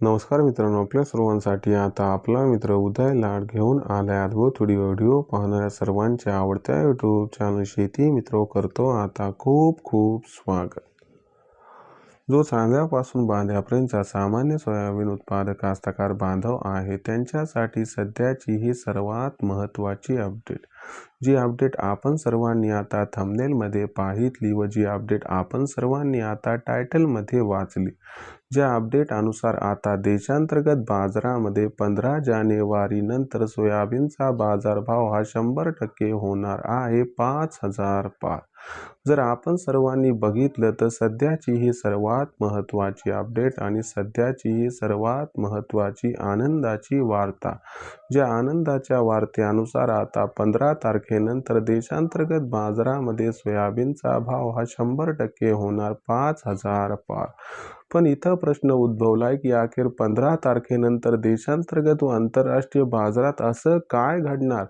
नमस्कार मित्रांनो, आपल्या सर्वांसाठी आता आपला मित्र उदय लाड घेऊन आलाय अद्भुत व्हिडिओ पाहणाऱ्या सर्वांच्या आवडत्या यूट्यूब चॅनल शेती मित्र करतो आता खूप खूप स्वागत। जो चांद्यापासून बांध्यापर्यंतचा सामान्य सोयाबीन उत्पादक कास्तकार बांधव आहे त्यांच्यासाठी सध्याची ही सर्वात महत्त्वाची अपडेट, जी अपडेट आपण सर्वांनी आता थंबनेलमध्ये पाहितली व जी अपडेट आपण सर्वांनी आता टायटलमध्ये वाचली। ज्या अपडेट अनुसार आता देशांतर्गत बाजारामध्ये 15 जानेवारी नंतर सोयाबीनचा बाजारभाव हा 100% होणार आहे 5,000 पार। जर आपण सर्वांनी बघितलं तर सध्याची ही सर्वात महत्त्वाची अपडेट आणि सध्याची ही सर्वात महत्त्वाची आनंदाची वार्ता। ज्या आनंदाच्या वार्तेनुसार आता 15 तारखेनंतर देशांतर्गत बाजारामध्ये सोयाबीनचा भाव हा 100% होणार 5,000 पार। पण इथं प्रश्न उद्भवलाय की अखेर 15 तारखेनंतर देशांतर्गत व आंतरराष्ट्रीय बाजारात असं काय घडणार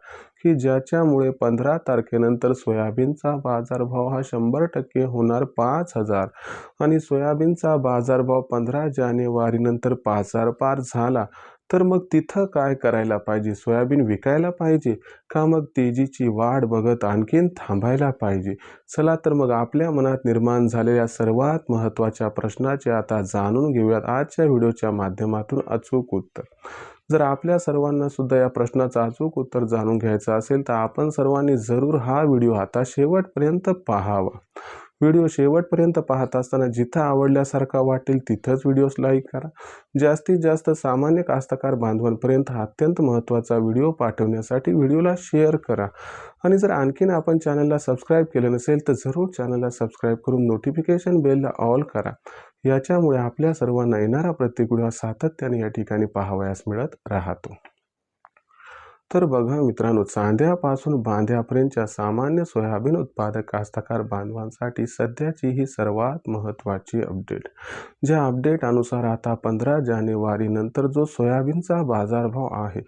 की ज्याच्यामुळे 15 तारखेनंतर सोयाबीनचा बाजारभाव हा 100% होणार 5,000 आणि सोयाबीनचा बाजारभाव 15 जानेवारी नंतर 5,000 पार झाला तर मग तिथं काय करायला पाहिजे? सोयाबीन विकायला पाहिजे का मग तेजीची वाढ बघत आणखीन थांबायला पाहिजे? चला तर मग आपल्या मनात निर्माण झालेल्या सर्वात महत्त्वाच्या प्रश्नाचे आता जाणून घेऊयात आजच्या व्हिडिओच्या माध्यमातून अचूक उत्तर। जर आपल्या सर्वांना सुद्धा या प्रश्नाचं अचूक उत्तर जाणून घ्यायचं असेल तर आपण सर्वांनी जरूर हा व्हिडिओ आता शेवटपर्यंत पाहावा। व्हिडिओ शेवटपर्यंत पाहत असताना जिथं आवडल्यासारखा वाटेल तिथंच व्हिडिओस लाईक करा। जास्तीत जास्त सामान्य कास्तकार बांधवांपर्यंत हा अत्यंत महत्त्वाचा व्हिडिओ पाठवण्यासाठी व्हिडिओला शेअर करा आणि जर आणखीन आपण चॅनलला सबस्क्राईब केलं नसेल तर जरूर चॅनलला सबस्क्राईब करून नोटिफिकेशन बेलला ऑल करा। याच्यामुळे आपल्या सर्वांना येणारा प्रत्येक व्हिडिओ सातत्याने या ठिकाणी पाहावयास मिळत राहतो। तर बघा मित्रांनो, चांद्यापासून बांध्यापर्यंतच्या सामान्य सोयाबीन उत्पादक कास्तकार बांधवांसाठी सध्याची ही सर्वात महत्त्वाची अपडेट। ज्या अपडेट अनुसार आता 15 जानेवारी नंतर जो सोयाबीनचा बाजारभाव आहे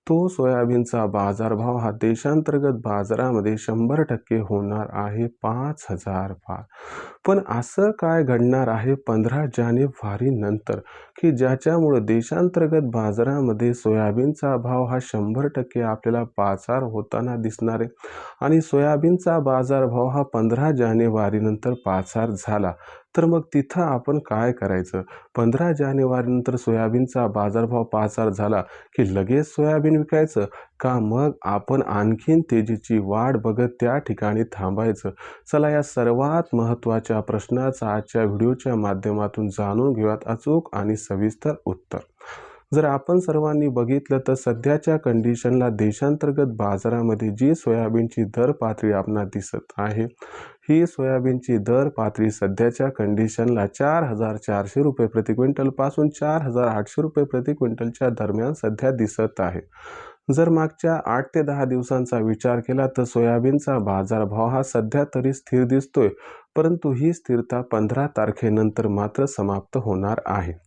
तो सोयाबीनचा बाजारभाव हा देशांतर्गत बाजारामध्ये 100% होणार आहे 5,000 पार। पण असं काय घडणार आहे 15 जानेवारी नंतर की ज्याच्यामुळे देशांतर्गत बाजारामध्ये सोयाबीनचा भाव हा 100% आपल्याला 5,000 होताना दिसणार आहे आणि सोयाबीनचा बाजारभाव हा 15 जानेवारी नंतर 5,000 झाला तर मग तिथं आपण काय करायचं? 15 जानेवारी नंतर सोयाबीनचा बाजारभाव 5,000 झाला की लगेच सोयाबीन विकायचं का मग आपण आणखीन तेजीची वाढ बघत त्या ठिकाणी थांबायचं? चला या सर्वात महत्त्वाच्या प्रश्नाचं आजच्या व्हिडिओच्या माध्यमातून जाणून घेऊयात अचूक आणि सविस्तर उत्तर। जर आपण सर्वांनी बघितलं तर सध्याच्या कंडिशनला देशांतर्गत बाजारामध्ये जी सोयाबीनची दर पातळी आपणास दिसत आहे ही सोयाबीनची दर पातळी सध्याच्या कंडिशनला 4,400 रुपये प्रति क्विंटल पासून 4,800 रुपये प्रति क्विंटलच्या दरम्यान सध्या दिसत आहे। जर मागच्या 8 ते 10 दिवसांचा विचार केला तर सोयाबीनचा बाजारभाव हा सध्या तरी स्थिर दिसतोय, परंतु ही स्थिरता 15 तारखेनंतर मात्र समाप्त होणार आहे।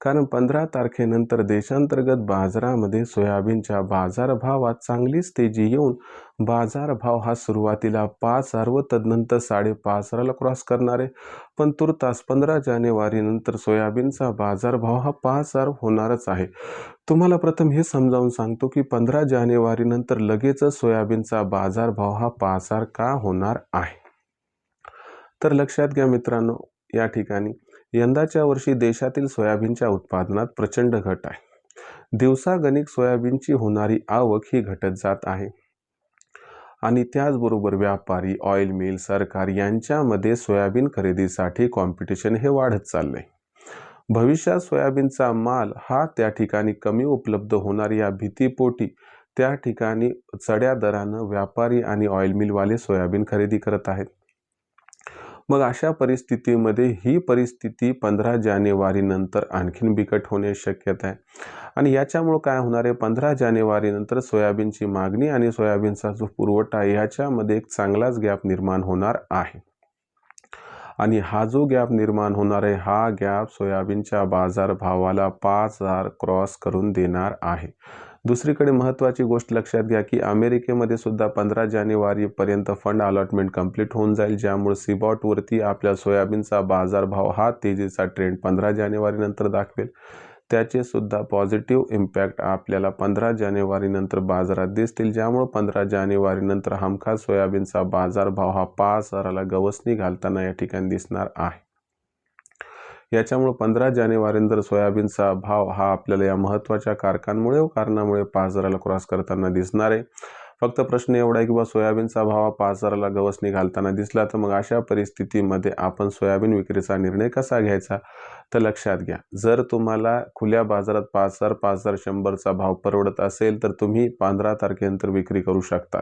कारण 15 तारखेनंतर देशांतर्गत बाजारामध्ये सोयाबीनच्या बाजारभावात चांगलीच तेजी येऊन बाजारभाव हा सुरुवातीला 5,000 व तदनंतर 5,500ला क्रॉस करणार आहे। पण तुर्तास 15 जानेवारी नंतर सोयाबीनचा बाजारभाव हा 5,000 होणारच आहे। तुम्हाला प्रथम हे समजावून सांगतो की 15 जानेवारी नंतर लगेचच सोयाबीनचा बाजारभाव हा 5,000 का होणार आहे? तर लक्षात घ्या मित्रांनो, या ठिकाणी यंदाच्या वर्षी देशातील सोयाबीनच्या उत्पादनात प्रचंड घट आहे। दिवसागणिक सोयाबीनची होणारी आवक ही घटत जात आहे आणि त्याचबरोबर व्यापारी, ऑइल मिल, सरकार यांच्यामध्ये सोयाबीन खरेदीसाठी कॉम्पिटिशन हे वाढत चाललंय। भविष्यात सोयाबीनचा माल हा त्या ठिकाणी कमी उपलब्ध होणार या भीतीपोटी त्या ठिकाणी चढ्या दरानं व्यापारी आणि ऑइल मिलवाले सोयाबीन खरेदी करत आहेत। मग अशा परिस्थितीमध्ये ही परिस्थिती 15 जानेवारी नंतर आणखीन बिकट होण्याची शक्यता आहे आणि याच्यामुळे काय होणार आहे 15 जानेवारी नंतर सोयाबीनची मागणी आणि सोयाबीनचा जो पुरवठा याच्यामध्ये एक चांगलाच गॅप निर्माण होणार आहे आणि हा जो गॅप निर्माण होणार आहे हा गॅप सोयाबीनच्या बाजारभावाला 5,000 क्रॉस करून देणार आहे। दुसरीकडे महत्त्वाची गोष्ट लक्षात घ्या की अमेरिकेमध्ये सुद्धा 15 जानेवारीपर्यंत फंड अलॉटमेंट कंप्लीट होऊन जाईल, ज्यामुळे सीबॉटवरती आपल्या सोयाबीनचा बाजारभाव हा तेजीचा ट्रेंड 15 जानेवारीनंतर दाखवेल. त्याचे सुद्धा पॉझिटिव्ह इम्पॅक्ट आपल्याला 15 जानेवारीनंतर बाजारात दिसतील, ज्यामुळे 15 जानेवारीनंतर हमखास सोयाबीनचा बाजारभाव हा 5,000ला गवसणी घालताना या ठिकाणी दिसणार आहे. याच्यामुळे 15 जानेवारीनंतर सोयाबीनचा भाव हा आपल्याला या महत्त्वाच्या कारणामुळे 5,000ला क्रॉस करताना दिसणार आहे. फक्त प्रश्न एवढा आहे की सोयाबीनचा भाव हा 5,000ला गवसणी घालताना दिसला तर मग अशा परिस्थितीमध्ये आपण सोयाबीन विक्रीचा निर्णय कसा घ्यायचा. तर लक्षात घ्या, जर तुम्हाला खुल्या बाजारात 5,000 5,100चा भाव परवडत असेल तर तुम्ही 15 तारखेनंतर विक्री करू शकता.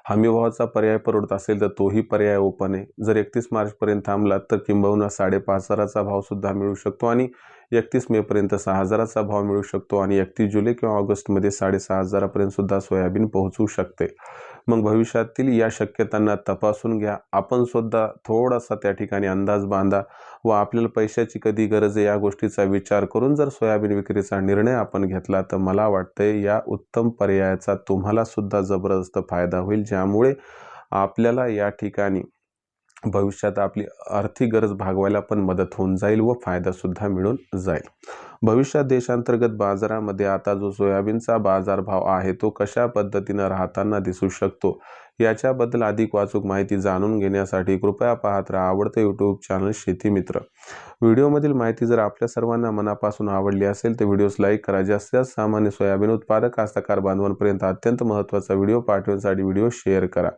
हमीभावाचा पर्याय परवडत असेल तर तोही पर्याय ओपन आहे. जर 31 मार्चपर्यंत थांबलात तर किंबहुना 5,500चा भाव सुद्धा मिळू शकतो आणि 31 मेपर्यंत 6,000चा भाव मिळू शकतो आणि 31 जुलै किंवा ऑगस्टमध्ये 6,500पर्यंत सुद्धा सोयाबीन पोहोचू शकते. मग भविष्यातील या शक्यतांना तपासून घ्या. आपण सुद्धा थोडासा त्या ठिकाणी अंदाज बांधा व आपल्याला पैशाची कधी गरज आहे या गोष्टीचा विचार करून जर सोयाबीन विक्रीचा निर्णय आपण घेतला तर मला वाटतंय या उत्तम पर्यायाचा तुम्हाला सुद्धा जबरदस्त फायदा होईल, ज्यामुळे आपल्याला या ठिकाणी भविष्यात आपली आर्थिक गरज भागवायला पण मदत होऊन जाईल व फायदा सुद्धा मिळून जाईल. भविष्यात देशांतर्गत बाजारामध्ये आता जो सोयाबीनचा बाजारभाव आहे तो कशा पद्धतीने राहताना दिसू शकतो याच्याबद्दल अधिक वाचूक माहिती जाणून घेण्यासाठी कृपया पाहत राहा आवडते यूट्यूब चॅनल शेती मित्र. व्हिडिओमधील माहिती जर आपल्या सर्वांना मनापासून आवडली असेल तर व्हिडिओस लाईक करा. जास्तीत जास्त सामान्य सोयाबीन उत्पादक कास्तकार बांधवांपर्यंत अत्यंत महत्त्वाचा व्हिडिओ पाठवण्यासाठी व्हिडिओ शेअर करा.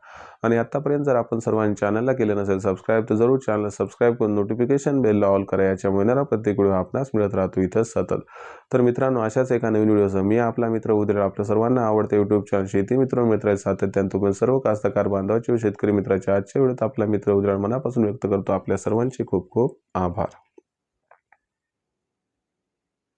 आणि आतापर्यंत जर आपण सर्वांनी चॅनलला केले नसेल सबस्क्राईब तर जरूर चॅनल सबस्क्राईब करून नोटिफिकेशन बेलला ऑल करा. याच्यामुळे येणारा प्रत्येक व्हिडिओ आपणास मिळत राहतो इथं सतत. तर मित्रांनो, अशाच एका नवीन व्हिडिओसह मी आपला मित्र उद्या आपल्या सर्वांना आवडते यूट्यूब चॅनल शेती मित्र सातत्याने तुम्ही सर्व कास्तकार बांधवाचे व शेतकरी मित्राच्या आजच्या व्हिडिओत आपला मित्र उद्या मनापासून व्यक्त करतो. आपल्या सर्वांचे खूप खूप आभार.